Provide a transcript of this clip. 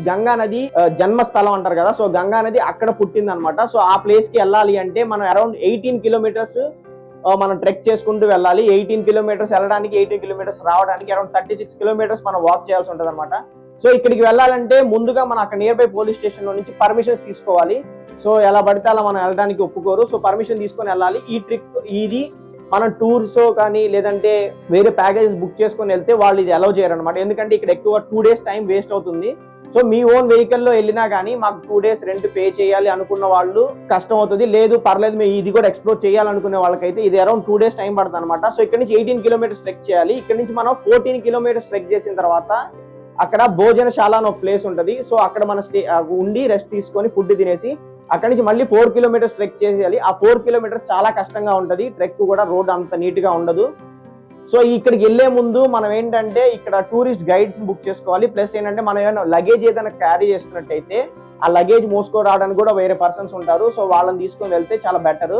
గంగా నది జన్మస్థలం అంటారు కదా. సో గంగా నది అక్కడ పుట్టింది అనమాట. సో ఆ ప్లేస్ కి వెళ్ళాలి అంటే మనం అరౌండ్ 18 కిలోమీటర్స్ మనం ట్రెక్ చేసుకుంటూ వెళ్ళాలి. 18 కిలోమీటర్స్ వెళ్ళడానికి, 18 కిలోమీటర్స్ రావడానికి అరౌండ్ 36 కిలోమీటర్స్ మనం వాక్ చేయాల్సి ఉంటుంది అనమాట. సో ఇక్కడికి వెళ్ళాలంటే ముందుగా మనం అక్కడ నియర్ బై పోలీస్ స్టేషన్ లో నుంచి పర్మిషన్స్ తీసుకోవాలి. సో ఎలా పడితే అలా మనం వెళ్ళడానికి ఒప్పుకోరు. సో పర్మిషన్ తీసుకొని వెళ్ళాలి. ఈ ట్రిప్ ఇది మనం టూర్స్ కానీ లేదంటే వేరే ప్యాకేజెస్ బుక్ చేసుకొని వెళ్తే వాళ్ళు ఇది అలౌ చేయరు అనమాట. ఎందుకంటే ఇక్కడ ఎక్కువ 2 days టైం వేస్ట్ అవుతుంది. సో మీ ఓన్ వెహికల్ లో వెళ్ళినా కానీ మాకు 2 days రెంట్ పే చేయాలి అనుకున్న వాళ్ళు కష్టం అవుతుంది. లేదు పర్లేదు మేము ఇది కూడా ఎక్స్ప్లోర్ చేయాలనుకునే వాళ్ళకైతే ఇది అరౌండ్ 2 days టైం పడుతుంది అనమాట. సో ఇక్కడ నుంచి 18 కిలోమీటర్స్ ట్రెక్ చేయాలి. ఇక్కడ నుంచి మనం 14 కిలోమీటర్స్ ట్రెక్ చేసిన తర్వాత అక్కడ భోజనశాల అని ఒక ప్లేస్ ఉంటుంది. సో అక్కడ మనం ఉండి రెస్ట్ తీసుకొని ఫుడ్ తినేసి అక్కడ నుంచి మళ్ళీ 4 కిలోమీటర్స్ ట్రెక్ చేసేయాలి. ఆ 4 కిలోమీటర్స్ చాలా కష్టంగా ఉంటుంది. ట్రెక్ కూడా రోడ్ అంత నీట్ గా ఉండదు. సో ఇక్కడికి వెళ్లే ముందు మనం ఏంటంటే ఇక్కడ టూరిస్ట్ గైడ్స్ బుక్ చేసుకోవాలి. ప్లస్ ఏంటంటే మనం ఏమైనా లగేజ్ ఏదైనా క్యారీ చేస్తున్నట్టయితే ఆ లగేజ్ మోసుకో రావడానికి కూడా వేరే పర్సన్స్ ఉంటారు. సో వాళ్ళని తీసుకొని వెళ్తే చాలా బెటర్.